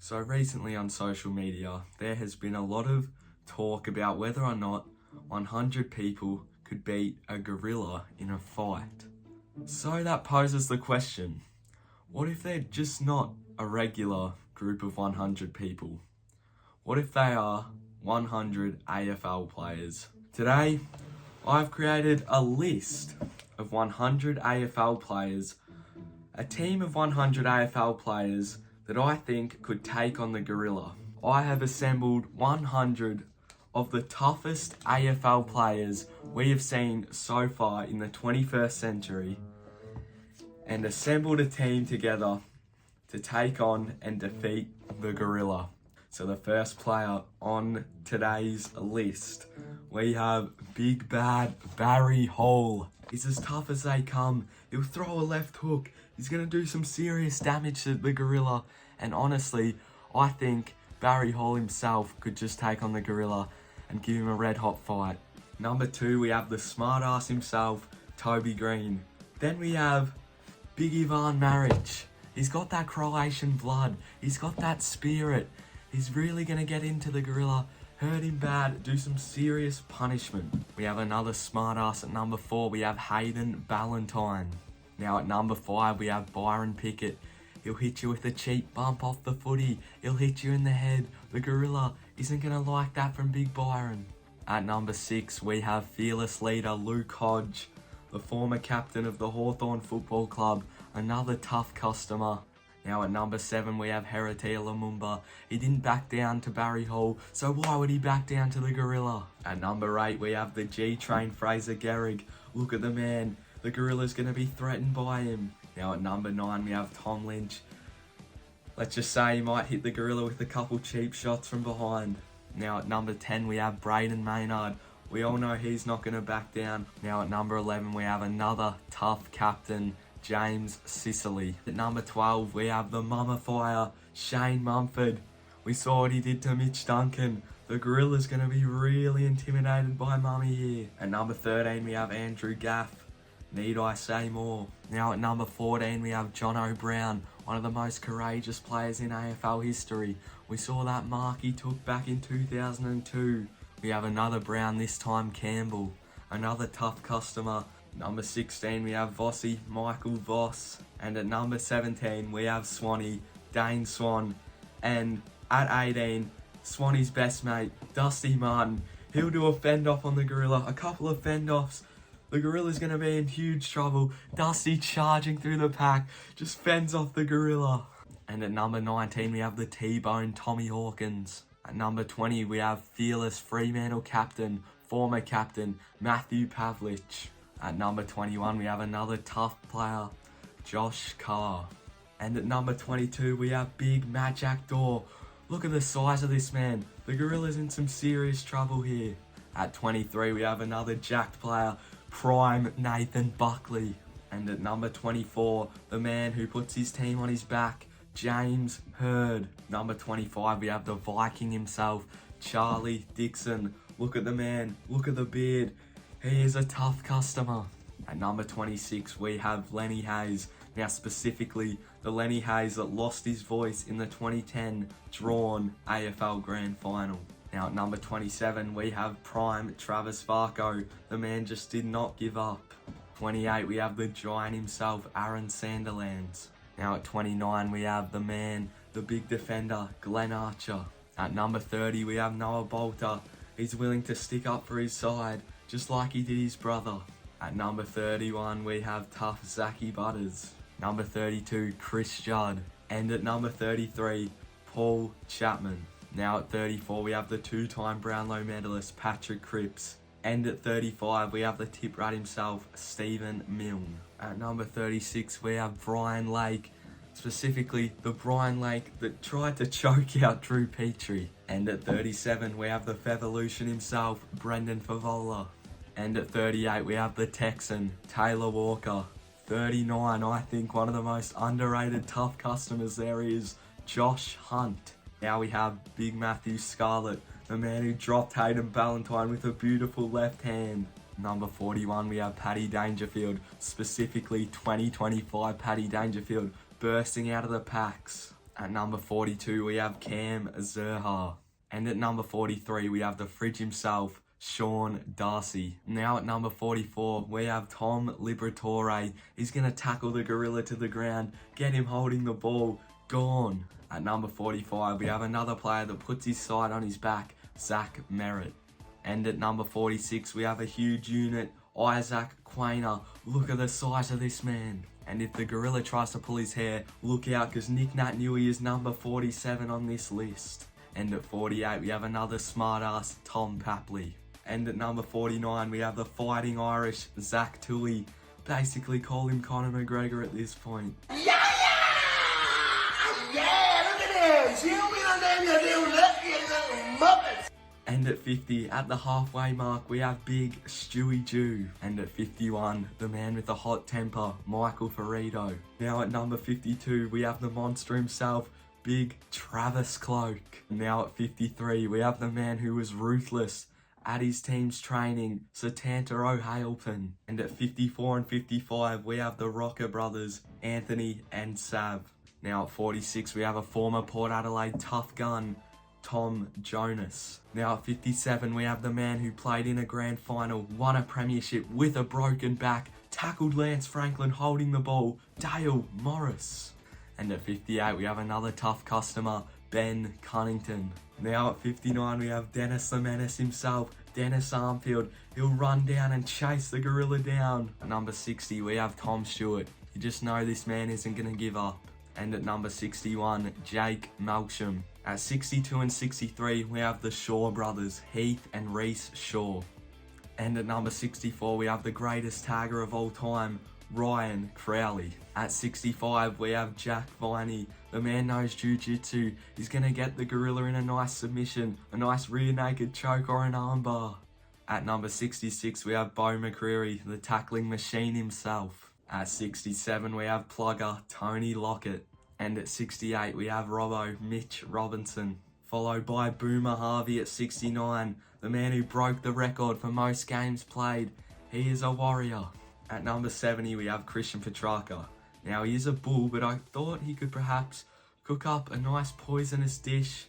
So recently on social media, there has been a lot of talk about whether or not 100 people could beat a gorilla in a fight. So that poses the question, what if they're just not a regular group of 100 people? What if they are 100 AFL players? Today, I've created a list of 100 AFL players, a team of 100 AFL players that I think could take on the gorilla. I have assembled 100 of the toughest AFL players we have seen so far in the 21st century and assembled a team together to take on and defeat the gorilla. So the first player on today's list, we have Big Bad Barry Hall. He's as tough as they come. He'll throw a left hook. He's going to do some serious damage to the gorilla. And honestly, I think Barry Hall himself could just take on the gorilla and give him a red hot fight. Number 2, we have the smartass himself, Toby Green. Then we have Big Ivan Maric. He's got that Croatian blood. He's got that spirit. He's really going to get into the gorilla, hurt him bad, do some serious punishment. We have another smartass at number 4. We have Hayden Ballantyne. Now at number 5, we have Byron Pickett. He'll hit you with a cheap bump off the footy. He'll hit you in the head. The gorilla isn't going to like that from Big Byron. At number 6, we have fearless leader Luke Hodge, the former captain of the Hawthorn Football Club, another tough customer. Now at number 7, we have Heritea Lumumba. He didn't back down to Barry Hall, so why would he back down to the gorilla? At number 8, we have the G-Train Fraser Gehrig. Look at the man. The gorilla's going to be threatened by him. Now at number 9, we have Tom Lynch. Let's just say he might hit the gorilla with a couple cheap shots from behind. Now at number 10, we have Braden Maynard. We all know he's not going to back down. Now at number 11, we have another tough captain, James Sicily. At number 12, we have the mummifier, Shane Mumford. We saw what he did to Mitch Duncan. The gorilla's going to be really intimidated by Mummy here. At number 13, we have Andrew Gaff. Need I say more? Now at number 14, we have John O'Brien, one of the most courageous players in AFL history. We saw that mark he took back in 2002. We have another Brown, this time Campbell, another tough customer. Number 16, we have Vossi, Michael Voss. And at number 17, we have Swanee, Dane Swan. And at 18, Swanee's best mate, Dusty Martin. He'll do a fend-off on the gorilla, a couple of fend-offs. The gorilla's going to be in huge trouble. Dusty charging through the pack, just fends off the gorilla. And at number 19, we have the T-Bone Tommy Hawkins. At number 20, we have fearless Fremantle captain, former captain, Matthew Pavlich. At number 21, we have another tough player, Josh Carr. And at number 22, we have Big Matt Jack Dore. Look at the size of this man. The gorilla's in some serious trouble here. At 23, we have another jacked player, Prime Nathan Buckley. And at number 24, the man who puts his team on his back, James Hird. Number 25, we have the Viking himself, Charlie Dixon. Look at the man, look at the beard. He is a tough customer. At number 26, we have Lenny Hayes. Now specifically, the Lenny Hayes that lost his voice in the 2010 drawn AFL Grand Final. Now at number 27, we have Prime Travis Varco. The man just did not give up. 28, we have the giant himself, Aaron Sanderlands. Now at 29, we have the man, the big defender, Glenn Archer. At number 30, we have Noah Bolter. He's willing to stick up for his side, just like he did his brother. At number 31, we have tough Zachy Butters. Number 32, Chris Judd. And at number 33, Paul Chapman. Now at 34, we have the two-time Brownlow medalist, Patrick Cripps. And at 35, we have the tip rat himself, Stephen Milne. At number 36, we have Brian Lake. Specifically, the Brian Lake that tried to choke out Drew Petrie. And at 37, we have the Fevolution himself, Brendan Favola. And at 38, we have the Texan, Taylor Walker. 39, I think one of the most underrated tough customers there is Josh Hunt. Now we have Big Matthew Scarlett, the man who dropped Hayden Ballantyne with a beautiful left hand. Number 41, we have Paddy Dangerfield, specifically 2025 Paddy Dangerfield, bursting out of the packs. At number 42, we have Cam Zerha. And at number 43, we have the fridge himself, Sean Darcy. Now at number 44, we have Tom Liberatore. He's going to tackle the gorilla to the ground, get him holding the ball, gone. At number 45, we have another player that puts his side on his back, Zach Merritt. And at number 46, we have a huge unit, Isaac Quainer. Look at the size of this man. And if the gorilla tries to pull his hair, look out, because Nick Nat Nui is number 47 on this list. And at 48, we have another smartass, Tom Papley. And at number 49, we have the Fighting Irish, Zach Toohey. Basically call him Conor McGregor at this point. Yeah, look at this. You don't name your little Muppets. And at 50, at the halfway mark, we have big Stewie Jew. And at 51, the man with the hot temper, Michael Ferrito. Now at number 52, we have the monster himself, big Travis Cloak. Now at 53, we have the man who was ruthless at his team's training, Satanta O'Haleton. And at 54 and 55, we have the Rocker brothers, Anthony and Sav. Now at 46, we have a former Port Adelaide tough gun, Tom Jonas. Now at 57, we have the man who played in a grand final, won a premiership with a broken back, tackled Lance Franklin holding the ball, Dale Morris. And at 58, we have another tough customer, Ben Cunnington. Now at 59, we have Dennis the Menace himself, Dennis Armfield. He'll run down and chase the gorilla down. At number 60, we have Tom Stewart. You just know this man isn't going to give up. And at number 61, Jake Melksham. At 62 and 63, we have the Shaw brothers, Heath and Reese Shaw. And at number 64, we have the greatest tagger of all time, Ryan Crowley. At 65, we have Jack Viney. The man knows jiu-jitsu. He's going to get the gorilla in a nice submission, a nice rear naked choke or an armbar. At number 66, we have Bo McCreary, the tackling machine himself. At 67, we have plugger Tony Lockett. And at 68, we have Robbo Mitch Robinson. Followed by Boomer Harvey at 69, the man who broke the record for most games played. He is a warrior. At number 70, we have Christian Petrarca. Now, he is a bull, but I thought he could perhaps cook up a nice poisonous dish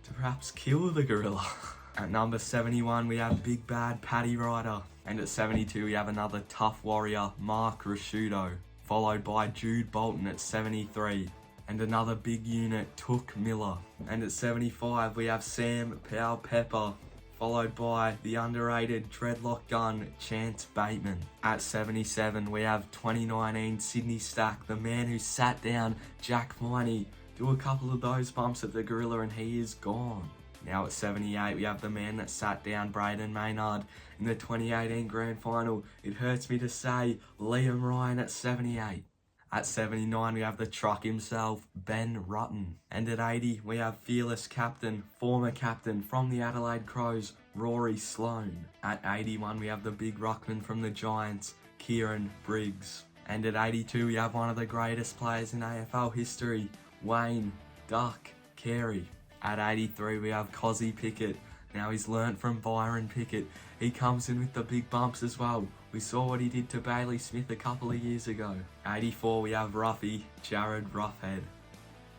to perhaps kill the gorilla. At number 71, we have Big Bad Paddy Ryder. And at 72, we have another tough warrior, Mark Rasciuto. Followed by Jude Bolton at 73. And another big unit, Took Miller. And at 75, we have Sam Powell Pepper. Followed by the underrated dreadlock gun, Chance Bateman. At 77, we have 2019 Sydney Stack, the man who sat down Jack Viney. Do a couple of those bumps at the gorilla and he is gone. Now at 78, we have the man that sat down Braden Maynard in the 2018 Grand Final. It hurts me to say, Liam Ryan at 78. At 79, we have the truck himself, Ben Rutten. And at 80, we have fearless captain, former captain from the Adelaide Crows, Rory Sloane. At 81, we have the big ruckman from the Giants, Kieran Briggs. And at 82, we have one of the greatest players in AFL history, Wayne Duck Carey. At 83, we have Cozzy Pickett. Now he's learnt from Byron Pickett. He comes in with the big bumps as well. We saw what he did to Bailey Smith a couple of years ago. 84, we have Ruffy, Jared Roughhead.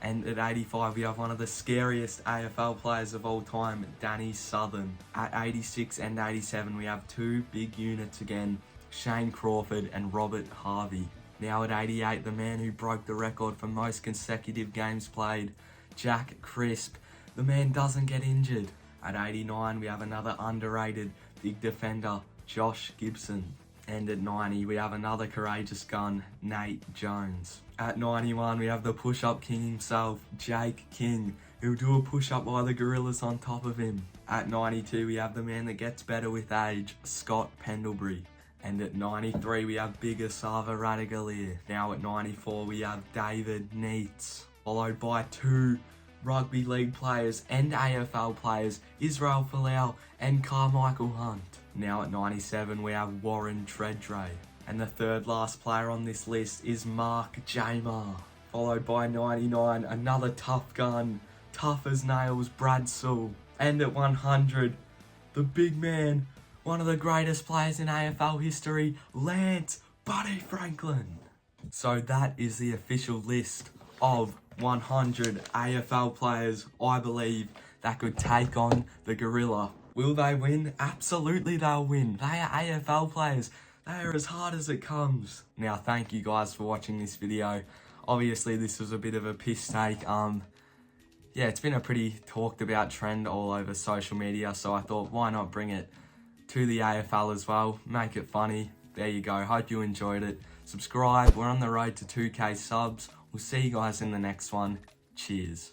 And at 85, we have one of the scariest AFL players of all time, Danny Southern. At 86 and 87, we have two big units again, Shane Crawford and Robert Harvey. Now at 88, the man who broke the record for most consecutive games played, Jack Crisp. The man doesn't get injured. At 89, we have another underrated big defender, Josh Gibson. And at 90, we have another courageous gun, Nate Jones. At 91, we have the push-up king himself, Jake King, who'll do a push-up while the gorilla's on top of him. At 92, we have the man that gets better with age, Scott Pendlebury. And at 93, we have Big Asava Radagalier. Now at 94, we have David Neitz. Followed by two rugby league players and AFL players, Israel Folau and Carmichael Hunt. Now at 97, we have Warren Treadray. And the third last player on this list is Mark Jamar. Followed by 99, another tough gun, tough as nails, Brad Sewell. And at 100, the big man, one of the greatest players in AFL history, Lance Buddy Franklin. So that is the official list of 100 AFL players, I believe, that could take on the gorilla. Will they win? Absolutely they'll win. They are AFL players. They are as hard as it comes. Now, thank you guys for watching this video. Obviously, this was a bit of a piss take. Yeah, it's been a pretty talked about trend all over social media, so I thought, why not bring it to the AFL as well, make it funny. There you go, hope you enjoyed it. Subscribe, we're on the road to 2K subs. We'll see you guys in the next one. Cheers.